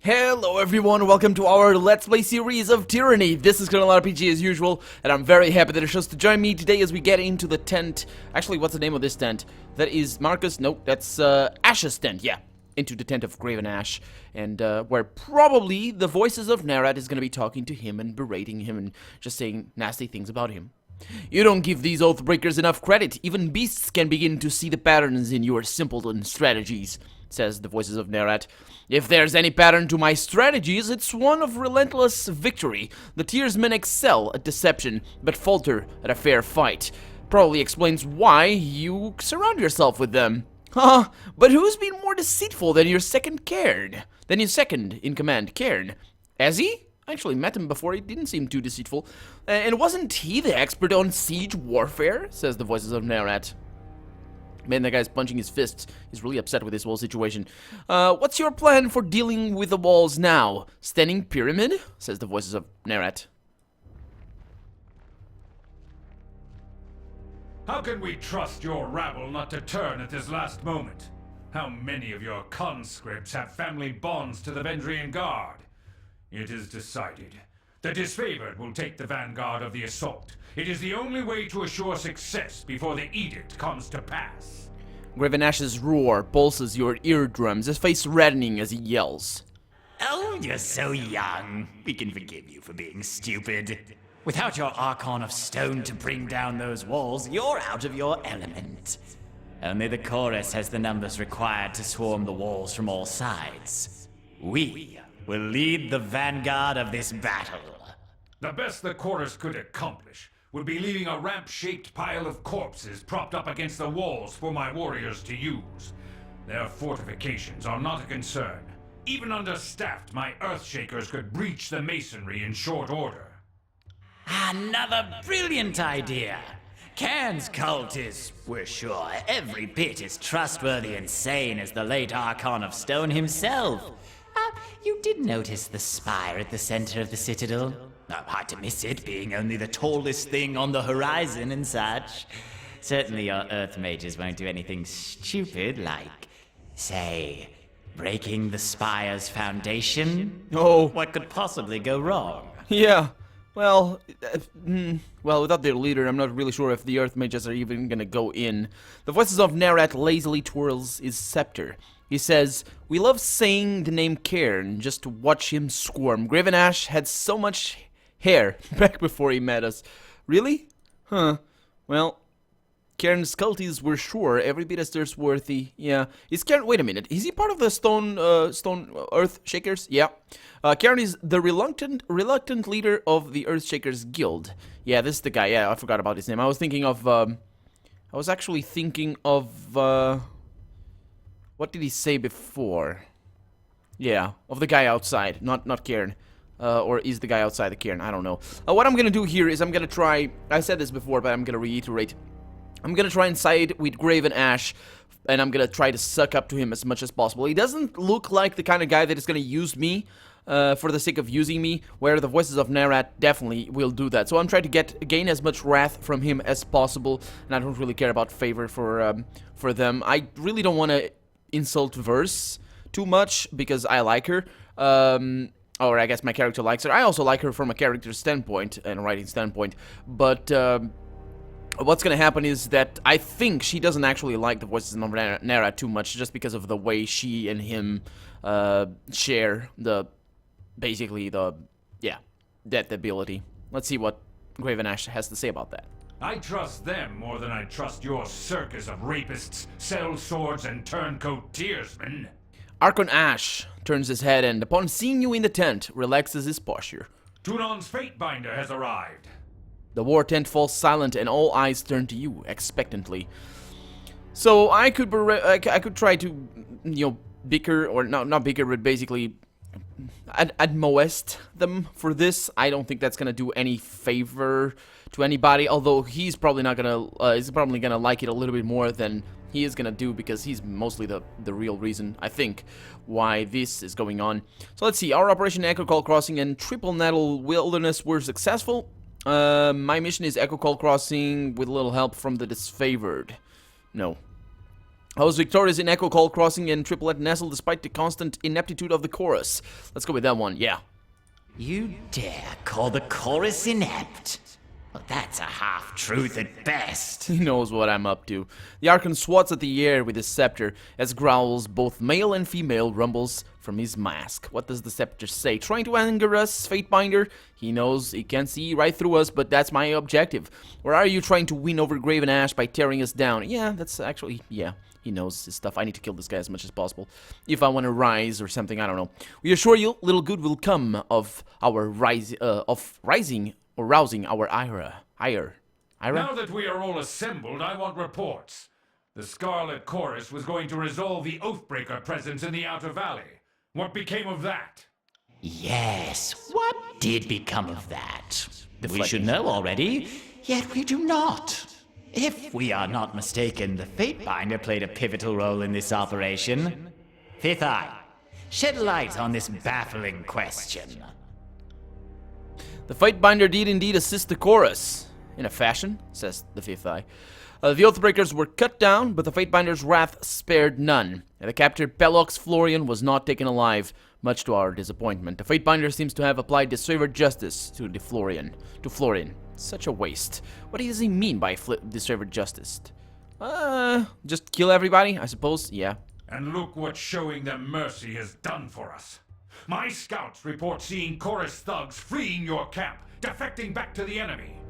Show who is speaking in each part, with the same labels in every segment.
Speaker 1: Hello everyone, welcome to our Let's Play series of Tyranny. This is Colonel RPG as usual, and I'm very happy that you're chose to join me today as we get into the tent. Actually, what's the name of this tent? That is Marcus, no, that's Ash's tent, yeah. Into the tent of Graven Ash, and where probably the voices of Nerat is gonna be talking to him and berating him and just saying nasty things about him. You don't give these Oathbreakers enough credit. Even beasts can begin to see the patterns in your simpleton strategies, says the voices of Nerat. If there's any pattern to my strategies, it's one of relentless victory. The Tearsmen excel at deception, but falter at a fair fight. Probably explains why you surround yourself with them. Huh, but who's been more deceitful than your second Cairn? Than your second in command, Cairn? Has he? I actually met him before, he didn't seem too deceitful. And wasn't he the expert on siege warfare? Says the voices of Nerat. Man, that guy's punching his fists. He's really upset with this whole situation. What's your plan for dealing with the walls now? Standing pyramid? Says the voices of Nerat.
Speaker 2: How can we trust your rabble not to turn at this last moment? How many of your conscripts have family bonds to the Vendrian Guard? It is decided. The disfavored will take the vanguard of the assault. It is the only way to assure success before the edict comes to pass.
Speaker 1: Graven Ash's roar pulses your eardrums, his face reddening as he yells.
Speaker 3: Oh, you're so young. We can forgive you for being stupid. Without your Archon of Stone to bring down those walls, you're out of your element. Only the chorus has the numbers required to swarm the walls from all sides. We will lead the vanguard of this battle.
Speaker 2: The best the chorus could accomplish would be leaving a ramp-shaped pile of corpses propped up against the walls for my warriors to use. Their fortifications are not a concern. Even understaffed, my Earthshakers could breach the masonry in short order.
Speaker 3: Another brilliant idea. Cairn's cult is, we're sure, every bit as trustworthy and sane as the late Archon of Stone himself. You did notice the spire at the center of the citadel? Hard to miss it, being only the tallest thing on the horizon and such. Certainly your Earth mages won't do anything stupid like, say, breaking the spire's foundation.
Speaker 1: Oh.
Speaker 3: What could possibly go wrong?
Speaker 1: Yeah, well, without their leader, I'm not really sure if the Earth mages are even gonna go in. The voices of Nerat lazily twirls his scepter. He says, we love saying the name Cairn just to watch him squirm. Graven Ash had so much hair back before he met us. Really? Huh. Well, Cairn's culties were sure every bit as thirst-worthy. Yeah. Is Cairn... Wait a minute. Is he part of the Stone Earth Shakers? Yeah. Cairn is the reluctant leader of the Earth Shakers Guild. Yeah, this is the guy. Yeah, I forgot about his name. I was thinking of... I was actually thinking of... What did he say before? Yeah, of the guy outside, not Cairn. Or is the guy outside the Cairn? I don't know. What I'm gonna do here is I'm gonna try... I said this before, but I'm gonna reiterate. I'm gonna try and side with Graven Ash, and I'm gonna try to suck up to him as much as possible. He doesn't look like the kind of guy that is gonna use me for the sake of using me, where the voices of Nerat definitely will do that. So I'm trying to gain as much wrath from him as possible, and I don't really care about favor for them. I really don't want to insult Verse too much because I like her, or I guess my character likes her. I also like her from a character standpoint and a writing standpoint, but what's gonna happen is that I think she doesn't actually like the voices of Nerat too much, just because of the way she and him share basically that ability. Let's see what Graven Ash has to say about that.
Speaker 2: I trust them more than I trust your circus of rapists, sellswords, and turncoat tearsmen.
Speaker 1: Archon Ash turns his head and, upon seeing you in the tent, relaxes his posture.
Speaker 2: Tunon's Fatebinder has arrived.
Speaker 1: The war tent falls silent and all eyes turn to you, expectantly. So I could try to, bicker, or not bicker, but basically admoest them for this. I don't think that's gonna do any favor to anybody, although he's probably not gonna he's probably gonna like it a little bit more than he is gonna do, because he's mostly the real reason, I think, why this is going on. So let's see. Our Operation Echo Call Crossing and Triple Nettle Wilderness were successful. My mission is Echo Call Crossing with a little help from the disfavored. No. I was victorious in Echo Call Crossing and Triplet Nestle despite the constant ineptitude of the chorus. Let's go with that one, yeah.
Speaker 3: You dare call the chorus inept? Well, that's a half-truth at best.
Speaker 1: He knows what I'm up to. The Archon swats at the air with his scepter as growls, both male and female, rumbles from his mask. What does the scepter say? Trying to anger us, Fatebinder? He knows he can see right through us, but that's my objective. Or are you trying to win over Graven Ash by tearing us down? Yeah, that's actually, yeah. He knows his stuff. I need to kill this guy as much as possible. If I want to rise or something, I don't know. We assure you, little good will come of our rousing our ire. Ire?
Speaker 2: Now that we are all assembled, I want reports. The Scarlet Chorus was going to resolve the Oathbreaker presence in the Outer Valley. What became of that?
Speaker 3: Yes, what did become of that? We should know already, yet we do not. If we are not mistaken, the Fatebinder played a pivotal role in this operation. Fifth Eye, shed light on this baffling question.
Speaker 1: The Fatebinder did indeed assist the chorus. In a fashion, says the Fifth Eye. The Oathbreakers were cut down, but the Fatebinder's wrath spared none. And the captured Pelox Florian was not taken alive, much to our disappointment. The Fatebinder seems to have applied disfavored justice to Florian. Such a waste. What does he mean by disfavored justice? Just kill everybody, I suppose? Yeah.
Speaker 2: And look what showing them mercy has done for us. My scouts report seeing chorus thugs fleeing your camp, defecting back to the enemy.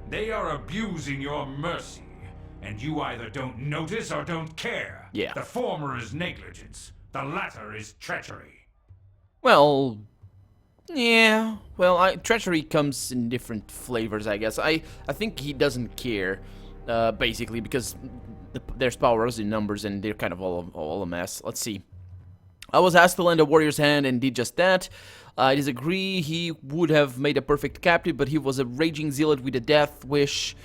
Speaker 2: They are abusing your mercy, and you either don't notice or don't care.
Speaker 1: Yeah.
Speaker 2: The former is negligence, the latter is treachery.
Speaker 1: Well, yeah. Well, treachery comes in different flavors, I guess. I think he doesn't care, basically, because there's powers in numbers, and they're kind of all a mess. Let's see. I was asked to lend a warrior's hand and did just that. I disagree. He would have made a perfect captive, but he was a raging zealot with a death wish.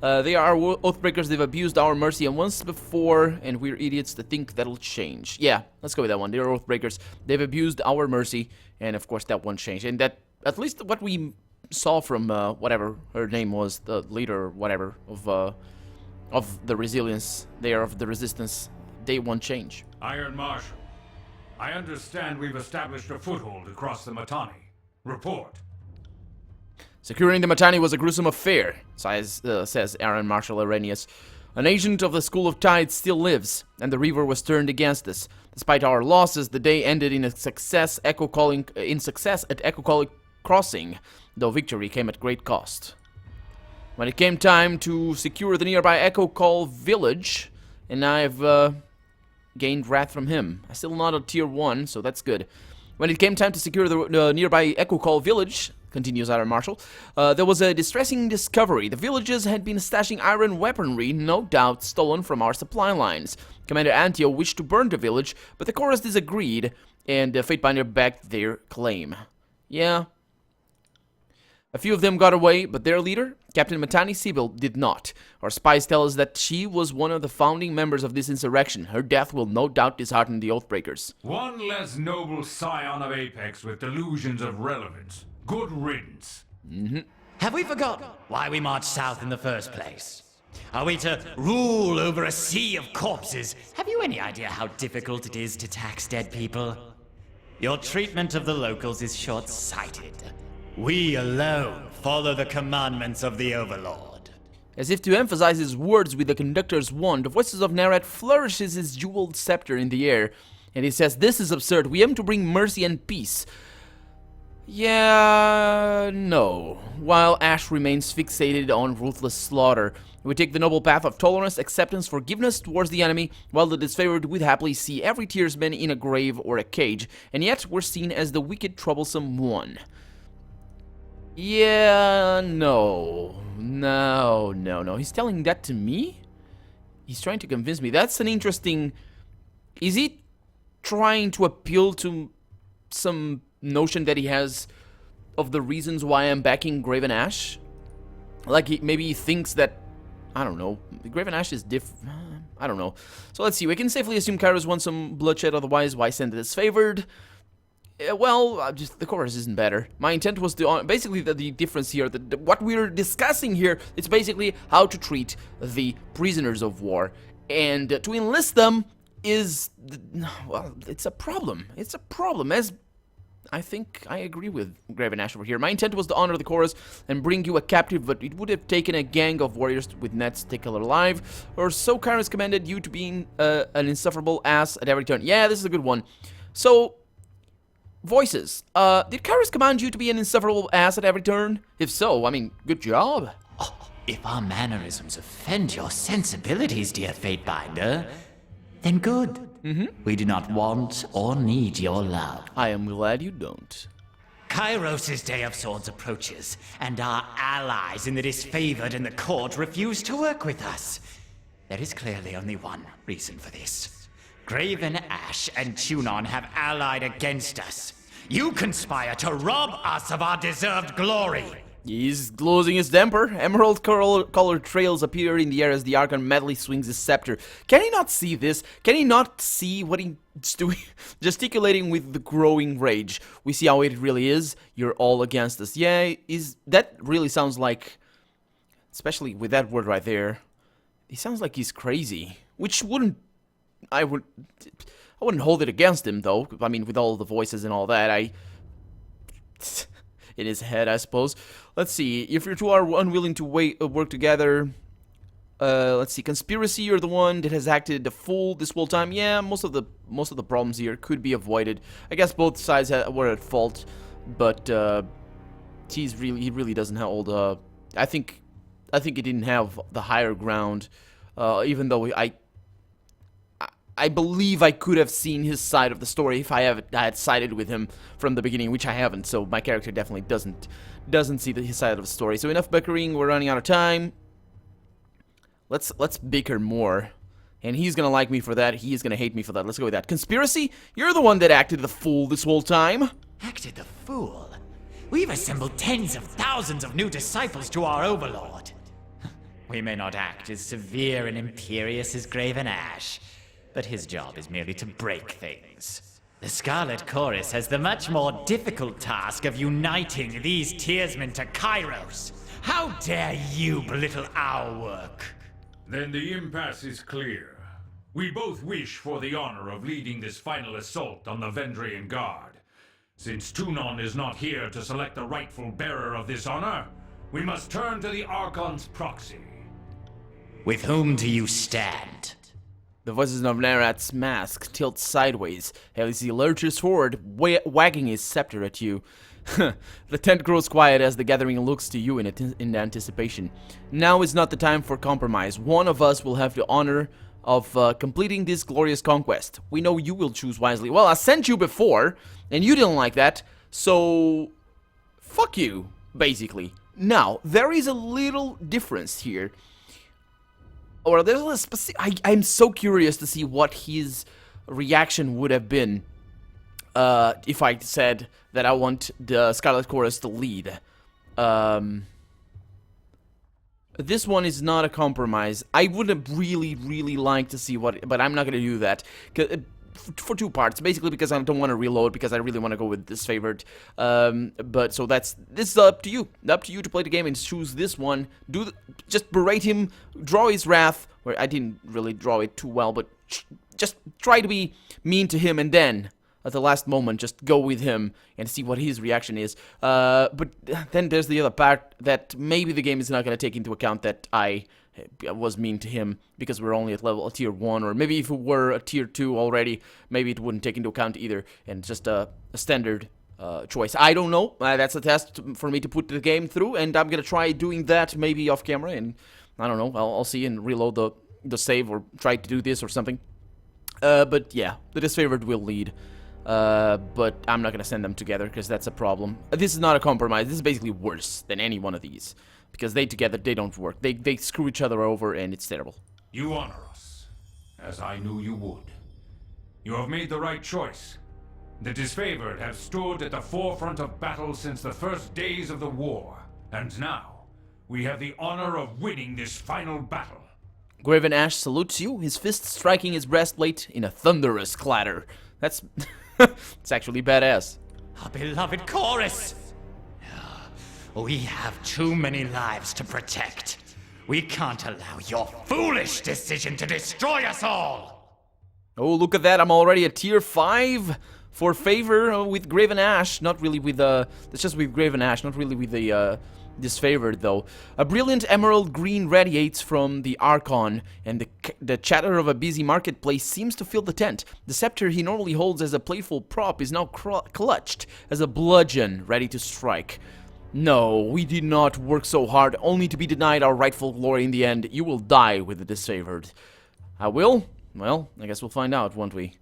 Speaker 1: They are Oathbreakers. They've abused our mercy once before, and we're idiots to think that'll change. Yeah, let's go with that one. They're Oathbreakers. They've abused our mercy, and of course that won't change. And that, at least what we saw from whatever her name was, the leader, whatever, of the resilience, they are of the resistance, they won't change.
Speaker 2: Iron Marshal, I understand we've established a foothold across the Matani. Report.
Speaker 1: Securing the Matani was a gruesome affair, says Iron Marshal Arrhenius. An agent of the School of Tides still lives, and the river was turned against us. Despite our losses, the day ended in success at Echo Calling Crossing, though victory came at great cost. When it came time to secure the nearby Echo Call village, and I've gained wrath from him. I'm still not a tier 1, so that's good. When it came time to secure the nearby Echo Call village, continues Iron Marshal, there was a distressing discovery. The villagers had been stashing iron weaponry, no doubt stolen from our supply lines. Commander Antio wished to burn the village, but the chorus disagreed, and Fatebinder backed their claim. Yeah. A few of them got away, but their leader, Captain Matani Sibyl, did not. Our spies tell us that she was one of the founding members of this insurrection. Her death will no doubt dishearten the Oathbreakers.
Speaker 2: One less noble scion of Apex with delusions of relevance. Good riddance.
Speaker 3: Have we forgotten why we marched south in the first place? Are we to rule over a sea of corpses? Have you any idea how difficult it is to tax dead people? Your treatment of the locals is short-sighted. We alone follow the commandments of the Overlord.
Speaker 1: As if to emphasize his words with the conductor's wand, the Voices of Naret flourishes his jeweled scepter in the air, and he says, "This is absurd. We aim to bring mercy and peace." Yeah, no. While Ash remains fixated on ruthless slaughter, we take the noble path of tolerance, acceptance, forgiveness towards the enemy, while the disfavored would happily see every tearsman in a grave or a cage, and yet we're seen as the wicked, troublesome one. Yeah, no. He's telling that to me? He's trying to convince me. That's an interesting... Is he trying to appeal to some notion that he has of the reasons why I'm backing Graven Ash? Like, maybe he thinks that... I don't know. Graven Ash is different. I don't know. So let's see. We can safely assume Kairos wants some bloodshed, otherwise why send it as favored? Well, just the chorus isn't better. My intent was to basically the difference here. What we're discussing here, it's basically how to treat the prisoners of war, And to enlist them is, well, it's a problem. It's a problem, as I think I agree with Graven Ash over here. My intent was to honor the chorus and bring you a captive, but it would have taken a gang of warriors with nets to take her alive, or so Kairos commanded you to being an insufferable ass at every turn. Yeah, this is a good one. So, voices. Did Kairos command you to be an insufferable ass at every turn? If so, I mean, good job.
Speaker 3: If our mannerisms offend your sensibilities, dear Fatebinder, then good. We do not want or need your love.
Speaker 1: I am glad you don't.
Speaker 3: Kairos' Day of Swords approaches, and our allies in the disfavored in the court refuse to work with us. There is clearly only one reason for this. Graven Ash and Tunon have allied against us. You conspire to rob us of our deserved glory.
Speaker 1: He's losing his temper. Emerald-colored trails appear in the air as the Archon madly swings his scepter. Can he not see this? Can he not see what he's doing? Gesticulating with the growing rage. We see how it really is. You're all against us. Yeah, that really sounds like, especially with that word right there, he sounds like he's crazy. Which I wouldn't hold it against him, though. I mean, with all the voices and all that, in his head, I suppose. Let's see. If you two are unwilling to work together, let's see. Conspiracy, you're the one that has acted the fool this whole time. Yeah, most of the problems here could be avoided. I guess both sides were at fault, but he really doesn't hold. I think he didn't have the higher ground, even though I believe I could have seen his side of the story if I had sided with him from the beginning, which I haven't. So my character definitely doesn't see his side of the story. So enough bickering. We're running out of time. Let's bicker more, and he's gonna like me for that. He is gonna hate me for that. Let's go with that. Conspiracy, you're the one that acted the fool this whole time.
Speaker 3: Acted the fool? We've assembled tens of thousands of new disciples to our overlord. We may not act as severe and imperious as Graven Ash, but his job is merely to break things. The Scarlet Chorus has the much more difficult task of uniting these tearsmen to Kairos. How dare you belittle our work?
Speaker 2: Then the impasse is clear. We both wish for the honor of leading this final assault on the Vendrian Guard. Since Tunon is not here to select the rightful bearer of this honor, we must turn to the Archon's proxy.
Speaker 3: With whom do you stand?
Speaker 1: The voices of Nerat's mask tilt sideways as he lurches forward, wagging his scepter at you. The tent grows quiet as the gathering looks to you in anticipation. Now is not the time for compromise. One of us will have the honor of completing this glorious conquest. We know you will choose wisely. Well, I sent you before, and you didn't like that, so fuck you, basically. Now, there is a little difference here. Or there's a specific. I'm so curious to see what his reaction would have been if I said that I want the Scarlet Chorus to lead. This one is not a compromise. I would have really liked to see what, but I'm not gonna do that for two parts. Basically, because I don't want to reload, because I really want to go with this favorite. But so this is up to you. Up to you to play the game and choose this one. Just berate him, draw his wrath. Where I didn't really draw it too well, but just try to be mean to him, and then at the last moment, just go with him and see what his reaction is. But then there's the other part that maybe the game is not going to take into account that I was mean to him because we're only at tier 1, or maybe if it were a tier 2 already, maybe it wouldn't take into account either, and just a standard choice. I don't know. That's a test for me to put the game through, and I'm going to try doing that maybe off camera, and I don't know. I'll see and reload the save or try to do this or something. But yeah, the disfavored will lead. But I'm not gonna send them together because that's a problem. This is not a compromise. This is basically worse than any one of these, because they together, they don't work. They screw each other over, and it's terrible.
Speaker 2: You honor us, as I knew you would. You have made the right choice. The disfavored have stood at the forefront of battle since the first days of the war, and now we have the honor of winning this final battle.
Speaker 1: Graven Ash salutes you, his fist striking his breastplate in a thunderous clatter. That's it's actually badass.
Speaker 3: Our beloved chorus! We have too many lives to protect. We can't allow your foolish decision to destroy us all!
Speaker 1: Oh, look at that. I'm already at tier 5 for favor with Graven Ash. Not really with, that's just with Graven Ash, not really with the, disfavored, though. A brilliant emerald green radiates from the Archon, and the chatter of a busy marketplace seems to fill the tent. The scepter he normally holds as a playful prop is now clutched as a bludgeon, ready to strike. No, we did not work so hard, only to be denied our rightful glory in the end. You will die with the disfavored. I will? Well, I guess we'll find out, won't we?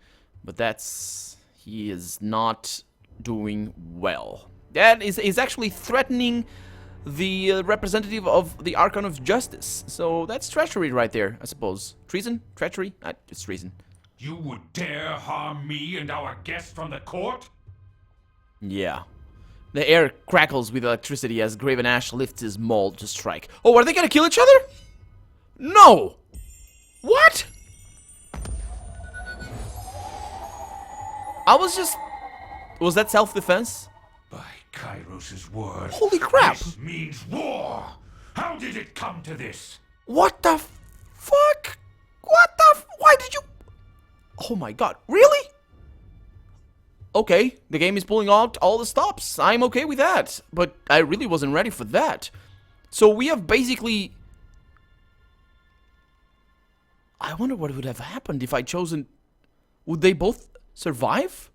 Speaker 1: But that's... he is not doing well. That is actually threatening the representative of the Archon of Justice. So that's treachery right there, I suppose. Treason? Treachery? It's treason.
Speaker 2: You would dare harm me and our guest from the court?
Speaker 1: Yeah. The air crackles with electricity as Graven Ash lifts his maul to strike. Oh, are they gonna kill each other? No! What? I was just... was that self-defense?
Speaker 2: By Kairos' word.
Speaker 1: Holy crap!
Speaker 2: This means war! How did it come to this?
Speaker 1: What the fuck? What the why did you... oh my god, really? Okay, the game is pulling out all the stops. I'm okay with that. But I really wasn't ready for that. So we have basically... I wonder what would have happened if I'd chosen... would they both survive?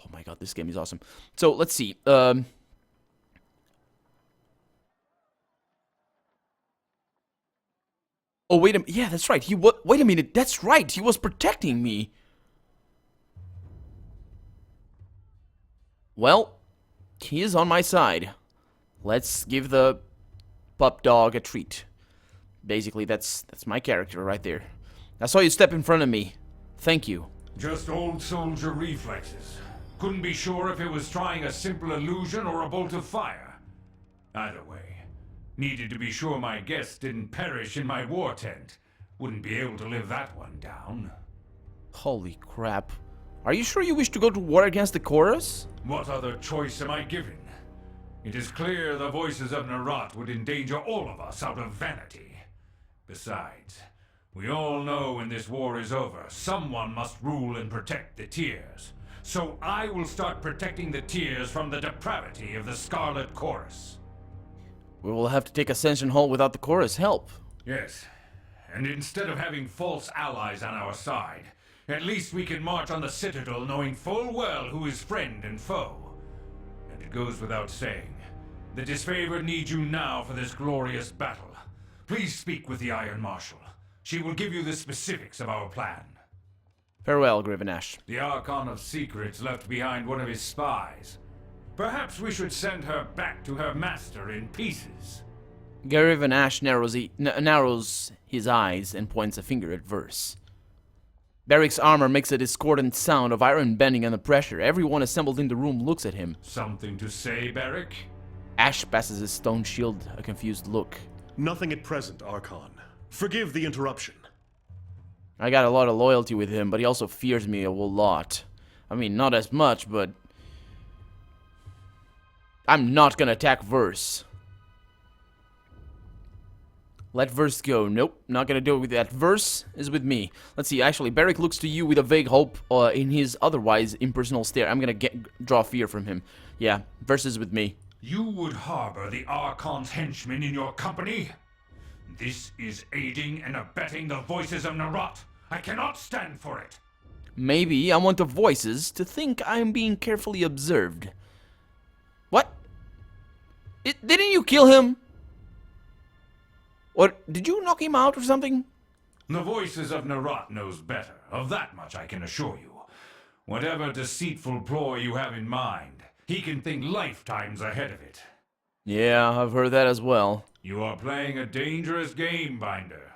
Speaker 1: Oh my god, this game is awesome. So, let's see. Oh, wait a minute. Yeah, that's right. Wait a minute. That's right. He was protecting me. Well, he is on my side. Let's give the pup dog a treat. Basically, that's my character right there. I saw you step in front of me. Thank you.
Speaker 2: Just old soldier reflexes. Couldn't be sure if it was trying a simple illusion or a bolt of fire. Either way, needed to be sure my guest didn't perish in my war tent. Wouldn't be able to live that one down.
Speaker 1: Holy crap. Are you sure you wish to go to war against the chorus?
Speaker 2: What other choice am I given? It is clear the voices of Narat would endanger all of us out of vanity. Besides, we all know when this war is over, someone must rule and protect the Tears. So I will start protecting the Tears from the depravity of the Scarlet Chorus.
Speaker 1: We will have to take Ascension Hall without the chorus help.
Speaker 2: Yes, and instead of having false allies on our side, at least we can march on the Citadel knowing full well who is friend and foe. And it goes without saying, the disfavored needs you now for this glorious battle. Please speak with the Iron Marshal. She will give you the specifics of our plan.
Speaker 1: Farewell, Graven Ash.
Speaker 2: The Archon of Secrets left behind one of his spies. Perhaps we should send her back to her master in pieces.
Speaker 1: Graven Ash narrows his eyes and points a finger at Verse. Barrick's armor makes a discordant sound of iron bending under pressure. Everyone assembled in the room looks at him.
Speaker 2: Something to say, Barrick?
Speaker 1: Ash passes his stone shield a confused look.
Speaker 4: Nothing at present, Archon. Forgive the interruption.
Speaker 1: I got a lot of loyalty with him, but he also fears me a whole lot. I mean, not as much, but... I'm not gonna attack Verse. Let Verse go. Nope, not gonna do it with that. Verse is with me. Let's see, actually, Barrick looks to you with a vague hope in his otherwise impersonal stare. I'm gonna draw fear from him. Yeah, Verse is with me.
Speaker 2: You would harbor the Archon's henchmen in your company? This is aiding and abetting the voices of Narat. I cannot stand for it.
Speaker 1: Maybe I want the voices to think I am being carefully observed. What? Didn't you kill him? Or did you knock him out or something?
Speaker 2: The voices of Narat knows better. Of that much I can assure you. Whatever deceitful ploy you have in mind, he can think lifetimes ahead of it.
Speaker 1: Yeah, I've heard that as well.
Speaker 2: You are playing a dangerous game, Binder.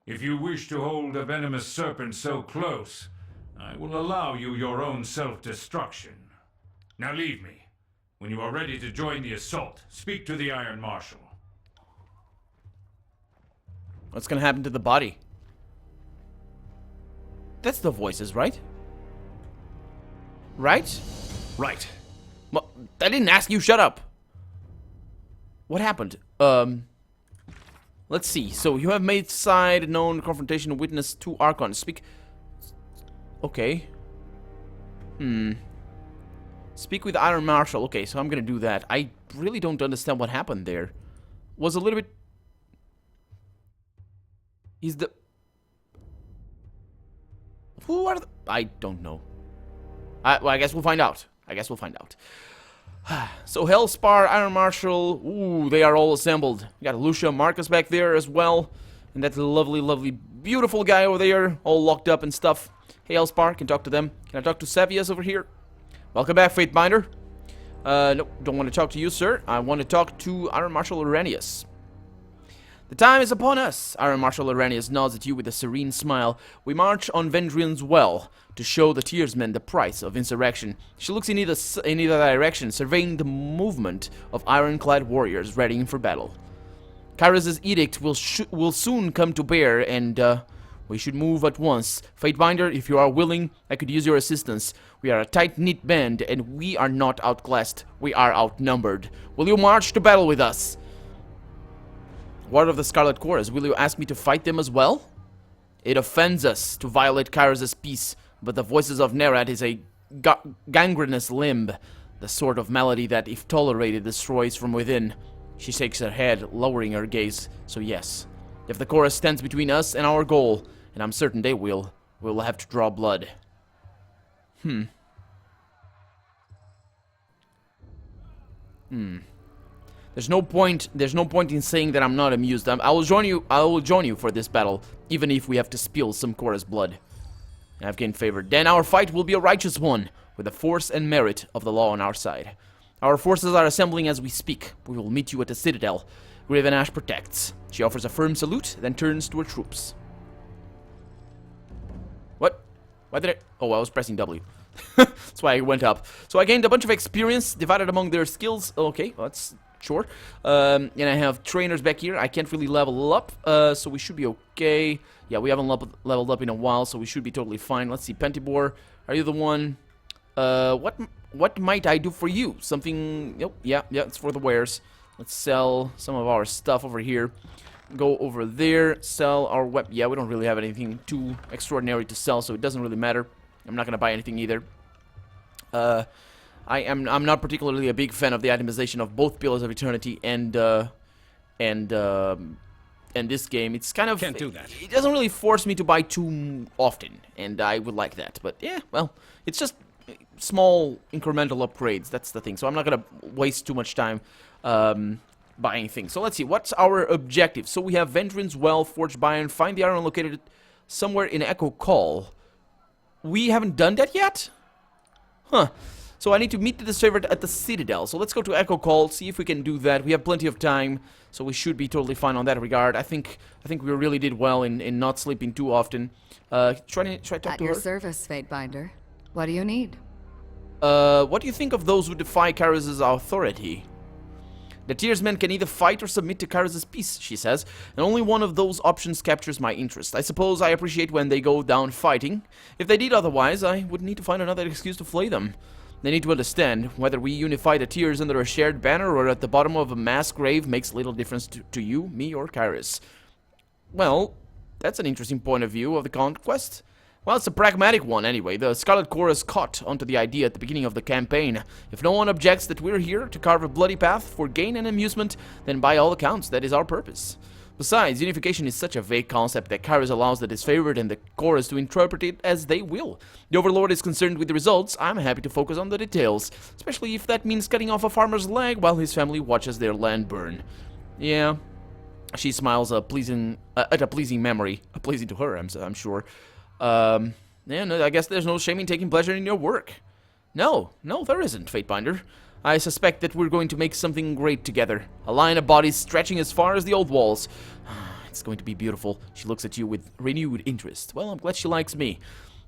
Speaker 2: If you wish to hold a venomous serpent so close, I will allow you your own self-destruction. Now leave me. When you are ready to join the assault, speak to the Iron Marshal.
Speaker 1: What's gonna happen to the body? That's the voices, right? Right?
Speaker 4: Right.
Speaker 1: Well, I didn't ask you, shut up! What happened? Let's Let's see. So, you have made side known confrontation witness 2 Archons. Speak... Okay. Speak with Iron Marshal. Okay, so I'm gonna do that. I really don't understand what happened there. Was a little bit... He's the... Who are the... I don't know. Well, I guess we'll find out. So, Hellspar, Iron Marshal... Ooh, they are all assembled. We got Lucia Marcus back there as well. And that lovely, lovely, beautiful guy over there. All locked up and stuff. Hey, Hellspar, can talk to them. Can I talk to Savius over here? Welcome back, Fatebinder. Nope, don't want to talk to you, sir. I want to talk to Iron Marshal Irenaeus. The time is upon us. Iron Marshal Irenaeus nods at you with a serene smile. We march on Vendrian's well to show the Tearsmen the price of insurrection. She looks in either direction, surveying the movement of ironclad warriors readying for battle. Kyrus' edict will soon come to bear, and we should move at once. Fatebinder, if you are willing, I could use your assistance. We are a tight-knit band, and we are not outclassed. We are outnumbered. Will you march to battle with us? Ward of the Scarlet Chorus, will you ask me to fight them as well? It offends us to violate Kyrus' peace, but the voices of Nerat is a gangrenous limb, the sort of malady that, if tolerated, destroys from within. She shakes her head, lowering her gaze. So yes, if the chorus stands between us and our goal, and I'm certain they will, we'll have to draw blood. There's no point in saying that I'm not amused. I will join you for this battle, even if we have to spill some chorus blood. I've gained favor. Then our fight will be a righteous one, with the force and merit of the law on our side. Our forces are assembling as we speak. We will meet you at the Citadel. Graven Ash protects. She offers a firm salute, then turns to her troops. What? Why did I... Oh, I was pressing W. That's why I went up. So I gained a bunch of experience, divided among their skills. Okay, that's... Sure. And I have trainers back here. I can't really level up, so we should be okay. Yeah, we haven't leveled up in a while, so we should be totally fine. Let's see, Pentibor, are you the one? What might I do for you? Something... Yep, yeah, it's for the wares. Let's sell some of our stuff over here. Go over there, sell our weapon. Yeah, we don't really have anything too extraordinary to sell, so it doesn't really matter. I'm not gonna buy anything either. I'm not particularly a big fan of the itemization of both Pillars of Eternity and this game. It's kind of...
Speaker 5: Can't do that.
Speaker 1: It doesn't really force me to buy too often, and I would like that. But yeah, well, it's just small incremental upgrades. That's the thing. So I'm not gonna waste too much time buying things. So let's see. What's our objective? So we have Vendrian's Well, Forged by Iron, find the iron located somewhere in Echo Call. We haven't done that yet? Huh. So I need to meet the favorite at the Citadel. So let's go to Echo Call, see if we can do that. We have plenty of time, so we should be totally fine on that regard. I think we really did well in not sleeping too often. Try to talk
Speaker 6: At
Speaker 1: to
Speaker 6: your
Speaker 1: her.
Speaker 6: service, Fatebinder. What do you need?
Speaker 1: What do you think of those who defy Kyrus' authority? The Tearsmen can either fight or submit to Kyrus' peace, she says, and only one of those options captures my interest. I suppose I appreciate when they go down fighting. If they did otherwise, I would need to find another excuse to flay them. They need to understand, whether we unify the Tears under a shared banner or at the bottom of a mass grave makes little difference to you, me, or Kyrus. Well, that's an interesting point of view of the conquest. Well, it's a pragmatic one anyway. The Scarlet Chorus caught onto the idea at the beginning of the campaign. If no one objects that we're here to carve a bloody path for gain and amusement, then by all accounts, that is our purpose. Besides, unification is such a vague concept that Kyrus allows the disfavored and the chorus to interpret it as they will. The Overlord is concerned with the results. I'm happy to focus on the details, especially if that means cutting off a farmer's leg while his family watches their land burn. Yeah, she smiles at a pleasing memory, pleasing to her, I'm sure. Yeah, no, I guess there's no shame in taking pleasure in your work. No, there isn't, Fatebinder. I suspect that we're going to make something great together. A line of bodies stretching as far as the old walls. It's going to be beautiful. She looks at you with renewed interest. Well, I'm glad she likes me.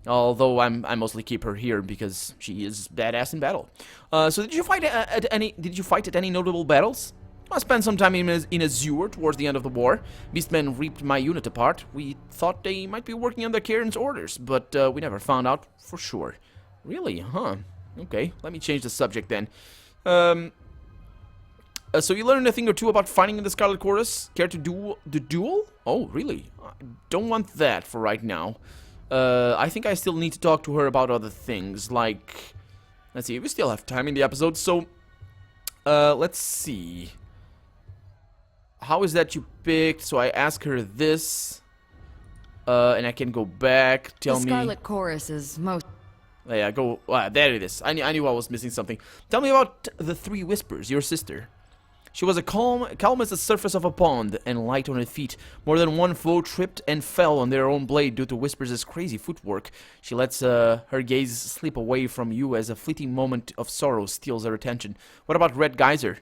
Speaker 1: Although I mostly keep her here because she is badass in battle. So did you fight at any notable battles? I spent some time in Azure towards the end of the war. Beastmen ripped my unit apart. We thought they might be working under Karen's orders, but we never found out for sure. Really? Huh. Okay, let me change the subject then. So you learned a thing or two about finding the Scarlet Chorus? Care to do the duel? Oh, really? I don't want that for right now. I think I still need to talk to her about other things, like... Let's see, we still have time in the episode, so... let's see... How is that you picked? So I ask her this... and I can go back, tell me...
Speaker 6: The Scarlet Chorus is most...
Speaker 1: Yeah, go... there it is. I knew I was missing something. Tell me about the Three Whispers, your sister. She was calm as the surface of a pond, and light on her feet. More than one foe tripped and fell on their own blade due to Whispers' crazy footwork. She lets her gaze slip away from you as a fleeting moment of sorrow steals her attention. What about Red Geyser?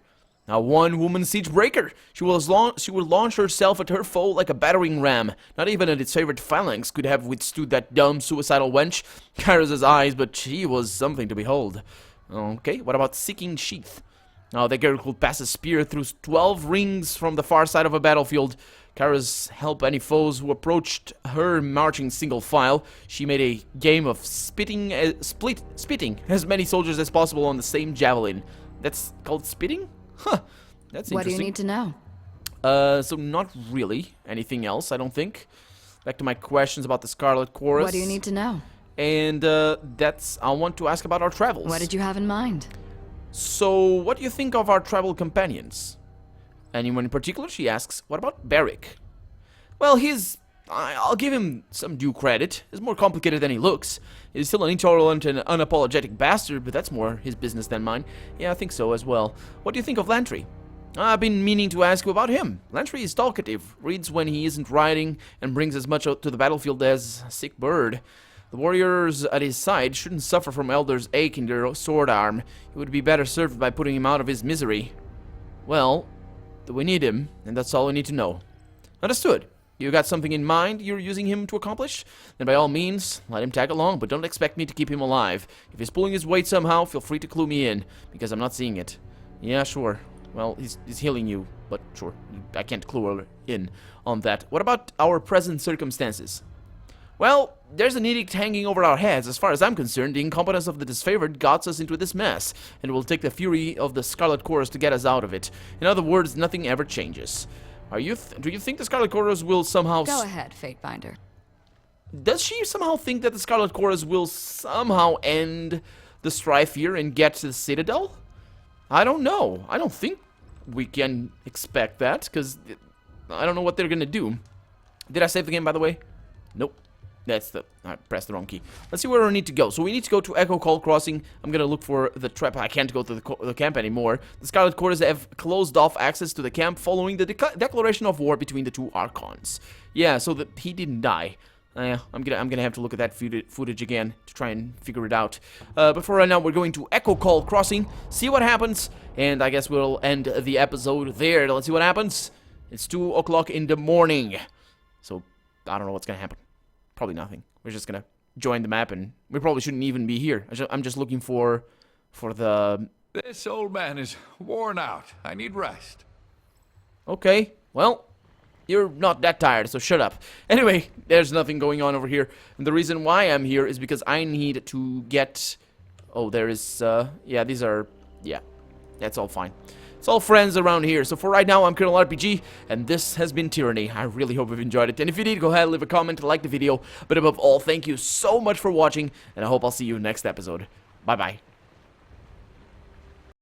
Speaker 1: A one-woman siege breaker. She would launch herself at her foe like a battering ram. Not even its favorite phalanx could have withstood that dumb, suicidal wench. Kyrus' eyes, but she was something to behold. Okay, what about Seeking Sheath? Now, the girl could pass a spear through 12 rings from the far side of a battlefield. Kyrus helped any foes who approached her marching single file. She made a game of spitting as many soldiers as possible on the same javelin. That's called spitting? Huh, that's interesting.
Speaker 6: What do you need to know?
Speaker 1: So not really anything else, I don't think. Back to my questions about the Scarlet Chorus.
Speaker 6: What do you need to know?
Speaker 1: And I want to ask about our travels.
Speaker 6: What did you have in mind?
Speaker 1: So, what do you think of our travel companions? Anyone in particular? She asks. What about Barrick? Well, I'll give him some due credit. He's more complicated than he looks. He's still an intolerant and unapologetic bastard, but that's more his business than mine. Yeah, I think so as well. What do you think of Lantry? I've been meaning to ask you about him. Lantry is talkative, reads when he isn't riding, and brings as much to the battlefield as a sick bird. The warriors at his side shouldn't suffer from Elder's ache in their sword arm. He would be better served by putting him out of his misery. Well, we need him, and that's all we need to know. Understood. You got something in mind you're using him to accomplish? Then by all means, let him tag along, but don't expect me to keep him alive. If he's pulling his weight somehow, feel free to clue me in, because I'm not seeing it. Yeah, sure. Well, he's healing you, but sure, I can't clue her in on that. What about our present circumstances? Well, there's an edict hanging over our heads. As far as I'm concerned, the incompetence of the disfavored got us into this mess, and it will take the fury of the Scarlet Chorus to get us out of it. In other words, nothing ever changes. Do you think the Scarlet Chorus will somehow...
Speaker 6: Go ahead, Fatebinder.
Speaker 1: Does she somehow think that the Scarlet Chorus will somehow end the strife here and get to the Citadel? I don't know. I don't think we can expect that, because I don't know what they're gonna do. Did I save the game, by the way? Nope. I pressed the wrong key. Let's see where we need to go. So we need to go to Echo Call Crossing. I'm gonna look for the trap. I can't go to the camp anymore. The Scarlet Chorus have closed off access to the camp following the declaration of war between the two Archons. Yeah, so that he didn't die. I'm gonna have to look at that footage again to try and figure it out. But for right now, we're going to Echo Call Crossing, see what happens, and I guess we'll end the episode there. Let's see what happens. It's 2 o'clock in the morning, so I don't know what's gonna happen. Probably nothing. We're just gonna join the map, and we probably shouldn't even be here. I'm just looking for the...
Speaker 5: This old man is worn out. I need rest.
Speaker 1: Okay, well, you're not that tired, so shut up. Anyway, there's nothing going on over here, and the reason why I'm here is because I need to get... Oh, there is, yeah, these are... Yeah, that's all fine. It's all friends around here. So for right now, I'm Colonel RPG, and this has been Tyranny. I really hope you've enjoyed it. And if you did, go ahead and leave a comment, like the video. But above all, thank you so much for watching, and I hope I'll see you next episode. Bye-bye.